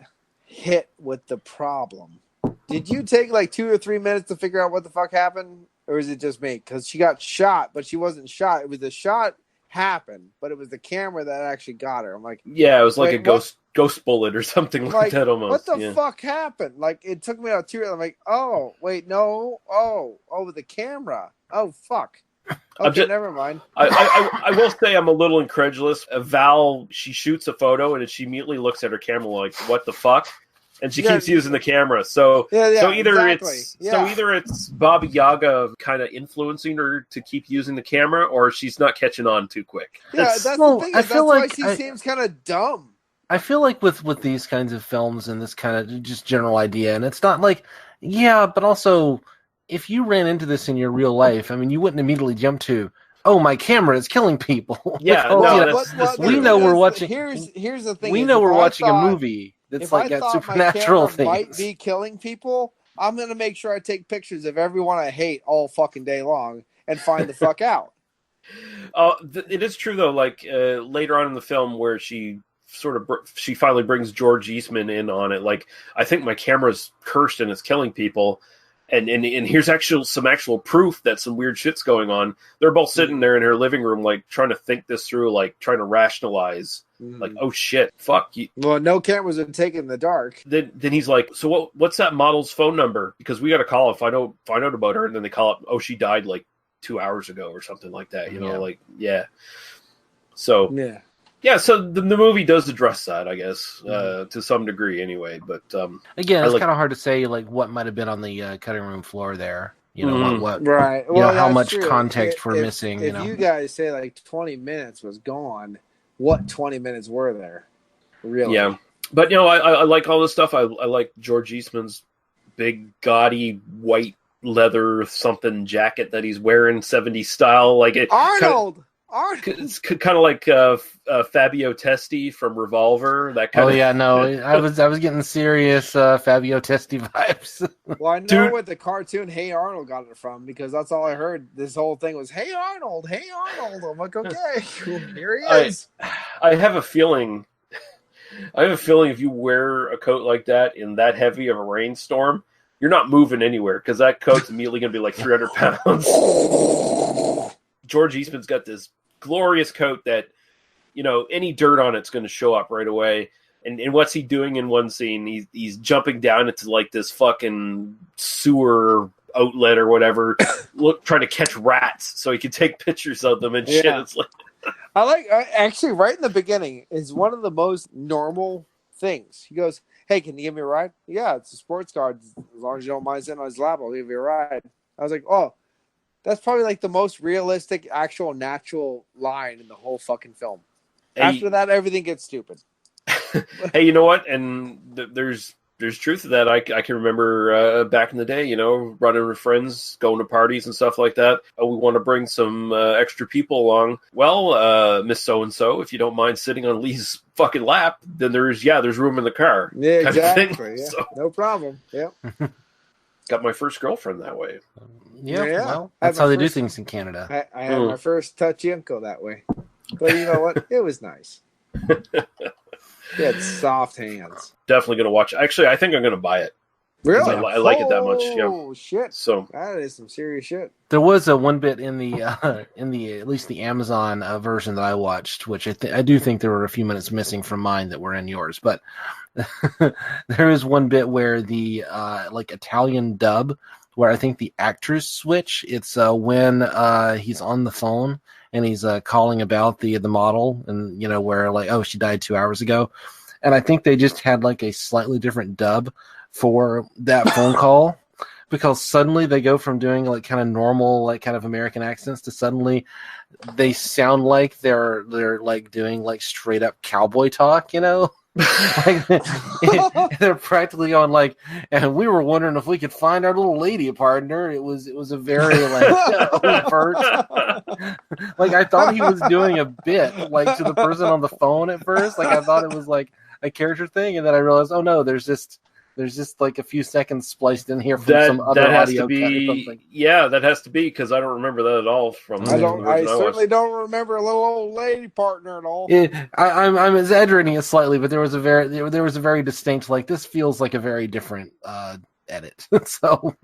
hit with the problem, did you take like 2 or 3 minutes to figure out what the fuck happened? Or is it just me? Because she got shot, but she wasn't shot. It was the shot happened, but it was the camera that actually got her. I'm like, yeah, it was like a ghost bullet or something like that almost. What the fuck happened? Like, it took me out 2. I'm like, oh wait, no, with the camera. Oh fuck. Okay, never mind. I will say I'm a little incredulous. Val, she shoots a photo and she immediately looks at her camera like, what the fuck? And she keeps using the camera. So either it's Baba Yaga kind of influencing her to keep using the camera, or she's not catching on too quick. Yeah, that's the thing. That's why she seems kind of dumb. I feel like with these kinds of films and this kind of just general idea, and it's not like, yeah, but also if you ran into this in your real life, I mean, you wouldn't immediately jump to, oh, my camera is killing people. Yeah, we know we're watching. Here's the thing. We know we're watching a movie that's like got supernatural things. Might be killing people. I'm gonna make sure I take pictures of everyone I hate all fucking day long and find the fuck out. It is true though. Like later on in the film, where she finally brings George Eastman in on it. Like, I think my camera's cursed and it's killing people. And here's some actual proof that some weird shit's going on. They're both sitting there in her living room, like trying to think this through, like trying to rationalize, like, oh shit, fuck you. Well, no cameras are taken in the dark. Then he's like, so what's that model's phone number? Because we got to call it, find out about her. And then they call it, oh, she died like 2 hours ago or something like that. You know, like, yeah. So yeah, so the movie does address that, I guess, to some degree anyway. But again, it's kind of hard to say like what might have been on the cutting room floor there. You know, what right? You know, how much context we're missing. If you guys say like 20 minutes was gone, what 20 minutes were there? Really? Yeah, but you know, I like all this stuff. I like George Eastman's big, gaudy white leather something jacket that he's wearing, 70s style, like it. Arnold. It's kind of like Fabio Testi from Revolver. That kind of. Oh yeah, no, I was getting serious Fabio Testi vibes. Well, I know what the cartoon Hey Arnold got it from, because that's all I heard. This whole thing was Hey Arnold, Hey Arnold. I'm like, okay, here he is. I have a feeling. If you wear a coat like that in that heavy of a rainstorm, you're not moving anywhere because that coat's immediately going to be like 300 pounds. George Eastman's got this glorious coat that, you know, any dirt on it's going to show up right away. And what's he doing in one scene? He's jumping down into like this fucking sewer outlet or whatever, trying to catch rats so he can take pictures of them and shit. It's like actually right in the beginning is one of the most normal things. He goes, "Hey, can you give me a ride?" "Yeah, it's a sports car. As long as you don't mind sitting on his lap, I'll give you a ride." I was like, "Oh." That's probably like the most realistic, actual, natural line in the whole fucking film. After that, everything gets stupid. Hey, you know what? And there's truth to that. I can remember back in the day, you know, running with friends, going to parties and stuff like that. Oh, we want to bring some extra people along. Well, Miss So-and-so, if you don't mind sitting on Lee's fucking lap, then there's room in the car. Yeah, exactly. Yeah. So, no problem. Yeah. Got my first girlfriend that way. Yeah. Well, that's how they do things in Canada. I had my first touchy-uncle that way. But you know what? It was nice. He had soft hands. Definitely going to watch it. Actually, I think I'm going to buy it. Really? I like it that much. Yeah. Oh, shit. So that is some serious shit. There was a one bit in the at least the Amazon version that I watched, which I do think there were a few minutes missing from mine that were in yours, but there is one bit where the like Italian dub, where I think the actors switch. It's when he's on the phone and he's calling about the model, and you know, where like, oh, she died 2 hours ago, and I think they just had like a slightly different dub for that phone call, because suddenly they go from doing like kind of normal, like kind of American accents to suddenly they sound like they're like doing like straight up cowboy talk, you know. Like, they're practically on like, and we were wondering if we could find our little lady partner. It was a very like overt. Like I thought he was doing a bit like to the person on the phone at first. Like I thought it was like a character thing, and then I realized, oh no, there's just like a few seconds spliced in here from some other audio cut or something. Yeah, that has to be, because I don't remember that at all. I certainly don't remember a little old lady partner at all. I'm exaggerating it slightly, but there was a very distinct, like, this feels like a very different edit. So,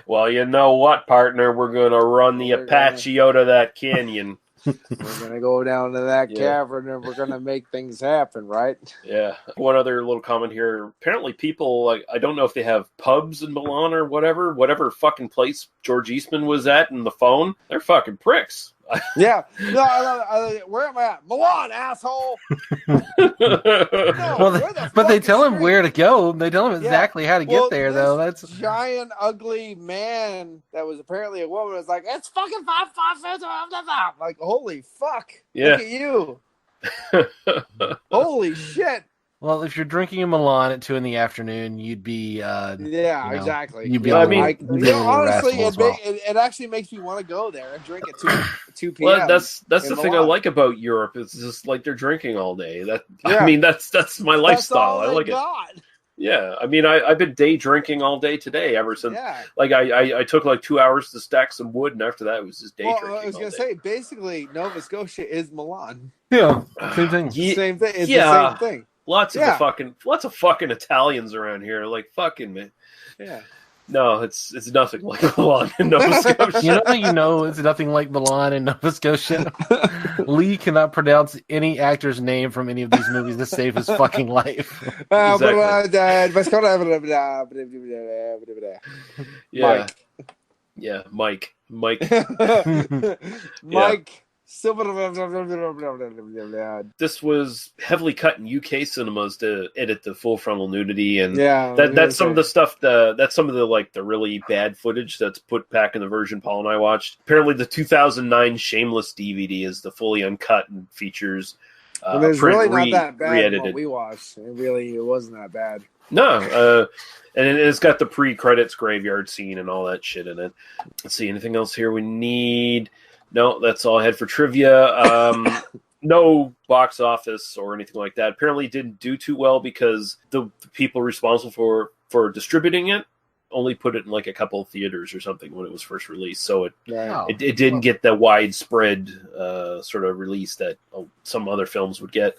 well, you know what, partner? We're gonna run the Apache out of that canyon. We're going to go down to that cavern and we're going to make things happen, right? Yeah. One other little comment here. Apparently people, like, I don't know if they have pubs in Milan or whatever fucking place George Eastman was at in the phone. They're fucking pricks. Yeah. No, I love it. Where am I at? Milan, asshole. But they tell him where to go. They tell him exactly how to get there, though. That's giant, ugly man that was apparently a woman was like, it's fucking 555. Like, holy fuck. Yeah. Look at you. Holy shit. Well, if you're drinking a Milan at 2 p.m, you'd be exactly. You'd be honestly, it actually makes me want to go there and drink at 2 p.m. Well, that's the thing I Milan. like about Europe. It's just like they're drinking all day. I mean, that's my lifestyle. I like it. Yeah, I mean, I've been day drinking all day today ever since. Yeah. Like I took like 2 hours to stack some wood, and after that it was just day drinking. I was gonna say, basically, Nova Scotia is Milan. Yeah, same thing. Same thing. It's the same thing. Lots of fucking Italians around here. Like fucking man. Yeah. No, it's nothing like Milan in Nova Scotia. It's nothing like Milan in Nova Scotia. Lee cannot pronounce any actor's name from any of these movies to save his fucking life. Yeah. Yeah, Mike. Mike. This was heavily cut in UK cinemas to edit the full frontal nudity, and that's some of the stuff. That's some of the like the really bad footage that's put back in the version Paul and I watched. Apparently, the 2009 Shameless DVD is the fully uncut and features. It's really not that bad. Re-edited. What we watched, it wasn't that bad. No, and it's got the pre-credits graveyard scene and all that shit in it. Let's see, anything else here we need? No, that's all I had for trivia. No box office or anything like that. Apparently, it didn't do too well because the people responsible for distributing it only put it in like a couple of theaters or something when it was first released. So it didn't get the widespread sort of release that some other films would get.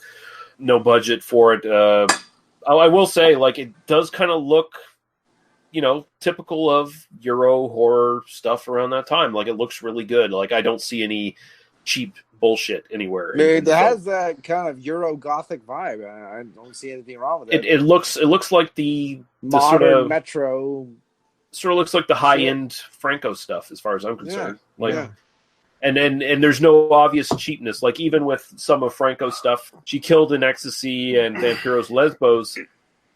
No budget for it. I will say, like, it does kind of look, typical of Euro horror stuff around that time. Like, it looks really good. Like, I don't see any cheap bullshit anywhere. It has that kind of Euro Gothic vibe. I don't see anything wrong with it. It looks like the modern sort of Metro. Sort of looks like the high end Franco stuff, as far as I'm concerned. And there's no obvious cheapness. Like, even with some of Franco's stuff, She Killed in Ecstasy and Vampiro's Lesbos,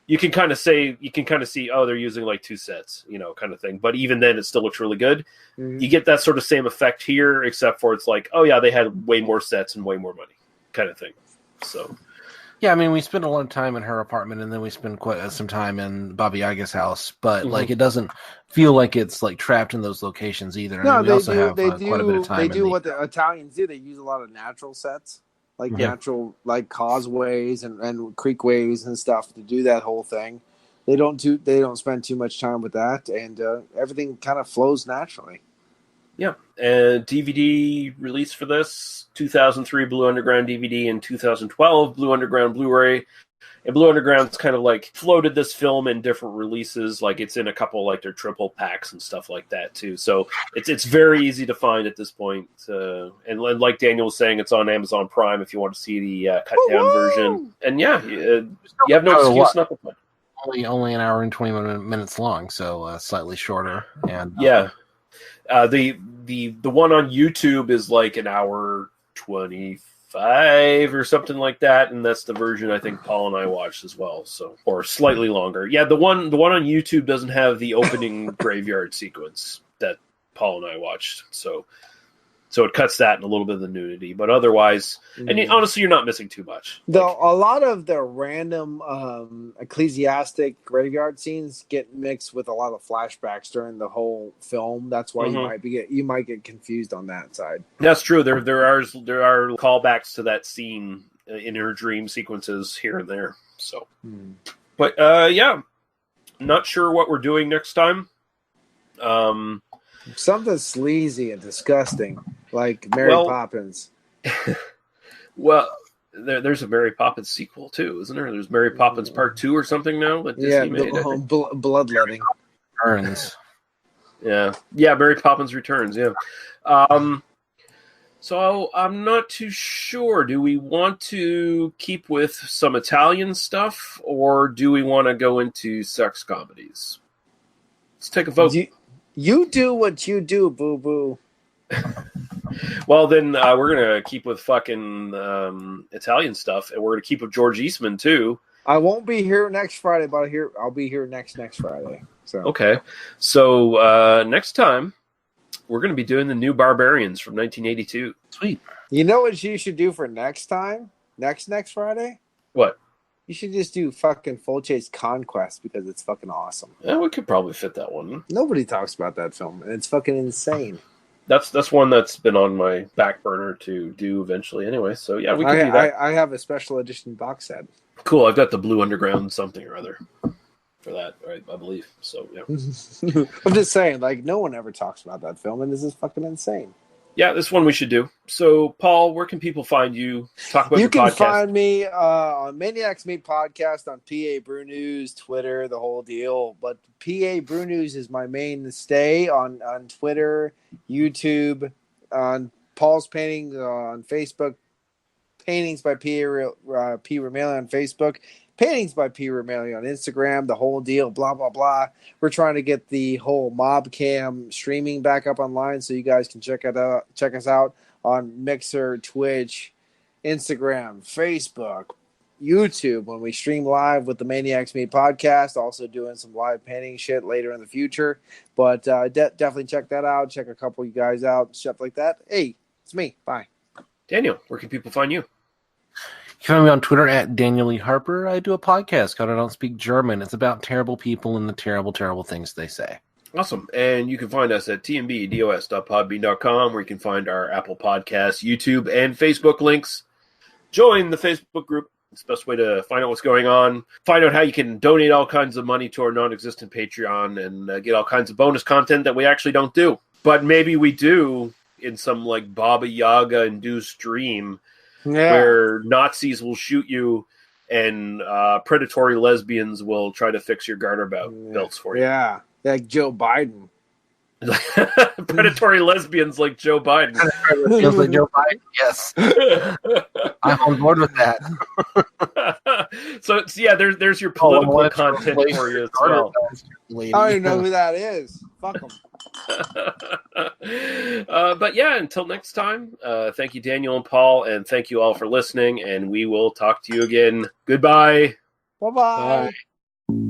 you can kind of see, they're using like 2 sets, kind of thing. But even then, it still looks really good. Mm-hmm. You get that sort of same effect here, except for it's like, oh yeah, they had way more sets and way more money, kind of thing. So, yeah, I mean, we spent a lot of time in her apartment, and then we spent quite some time in Baba Yaga's house. But like, it doesn't feel like it's like trapped in those locations either. No, we also have quite a bit of time. They do what the Italians do. They use a lot of natural sets. Like natural, like causeways and creekways and stuff to do that whole thing. They don't spend too much time with that, and everything kind of flows naturally. Yeah, and DVD release for this 2003 Blue Underground DVD and 2012 Blue Underground Blu-ray. And Blue Underground's kind of like floated this film in different releases, like it's in a couple like their triple packs and stuff like that too. So it's very easy to find at this point. And like Daniel was saying, it's on Amazon Prime if you want to see the cut down version. And you have no excuse not to play. Only an hour and 20 minutes long, so slightly shorter. And the one on YouTube is like an hour 25 or something like that, and that's the version I think Paul and I watched as well, so or slightly longer. Yeah, the one on YouTube doesn't have the opening graveyard sequence that Paul and I watched, so it cuts that and a little bit of the nudity, but otherwise, and honestly, you're not missing too much. Though a lot of the random ecclesiastic graveyard scenes get mixed with a lot of flashbacks during the whole film. That's why you might get confused on that side. That's true. There are callbacks to that scene in her dream sequences here and there. So, but not sure what we're doing next time. Something sleazy and disgusting, like Mary Poppins. Well, there's a Mary Poppins sequel too, isn't there? There's Mary Poppins Part 2 or something now that Disney made. Bloodletting. Returns. Yeah, Mary Poppins Returns. Yeah. So I'm not too sure. Do we want to keep with some Italian stuff, or do we want to go into sex comedies? Let's take a vote. You do what you do, boo-boo. Well, then we're gonna keep with fucking Italian stuff, and we're gonna keep with George Eastman too. I won't be here next Friday, but I'll be here next Friday. So okay, so next time we're gonna be doing the New Barbarians from 1982. Sweet. You know what you should do for next time? Next Friday? What? You should just do fucking Full Chase Conquest because it's fucking awesome. Yeah, we could probably fit that one. Nobody talks about that film, and it's fucking insane. That's one that's been on my back burner to do eventually anyway. So yeah, we can do that. I have a special edition box set. Cool. I've got the Blue Underground something or other for that, right? I believe. So yeah. I'm just saying, like, no one ever talks about that film, and this is fucking insane. Yeah, this one we should do. So, Paul, where can people find you? Talk about your podcast. You can find me on Maniacs Meet Podcast on PA Brew News, Twitter, the whole deal. But PA Brew News is my mainstay on Twitter, YouTube, on Paul's Painting on Facebook, Paintings by P. Ramaley on Facebook, Paintings by P. Ramaley on Instagram, the whole deal, blah, blah, blah. We're trying to get the whole mob cam streaming back up online so you guys can check us out on Mixer, Twitch, Instagram, Facebook, YouTube when we stream live with the Maniacs Meet Podcast. Also doing some live painting shit later in the future. But definitely check that out. Check a couple of you guys out, stuff like that. Hey, it's me. Bye. Daniel, where can people find you? You can find me on Twitter at Daniel E. Harper. I do a podcast called I Don't Speak German. It's about terrible people and the terrible, terrible things they say. Awesome. And you can find us at tmbdos.podbean.com, where you can find our Apple Podcasts, YouTube, and Facebook links. Join the Facebook group. It's the best way to find out what's going on. Find out how you can donate all kinds of money to our non-existent Patreon and get all kinds of bonus content that we actually don't do. But maybe we do in some like Baba Yaga induced dream. Yeah. Where Nazis will shoot you and predatory lesbians will try to fix your garter belts for you. Yeah, like Joe Biden. Predatory lesbians like Joe Biden. Feels like Joe Biden, yes. I'm on board with that. So yeah, there's your political content for you as well. I don't even know who that is. Fuck them. But yeah, until next time, thank you, Daniel and Paul, and thank you all for listening, and we will talk to you again. Goodbye. Bye-bye. Bye.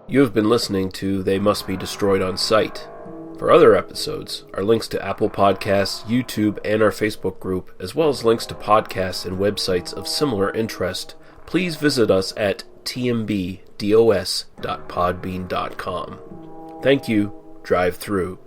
You have been listening to They Must Be Destroyed on Sight. For other episodes, our links to Apple Podcasts, YouTube, and our Facebook group, as well as links to podcasts and websites of similar interest, please visit us at tmbdos.podbean.com. Thank you. Drive through.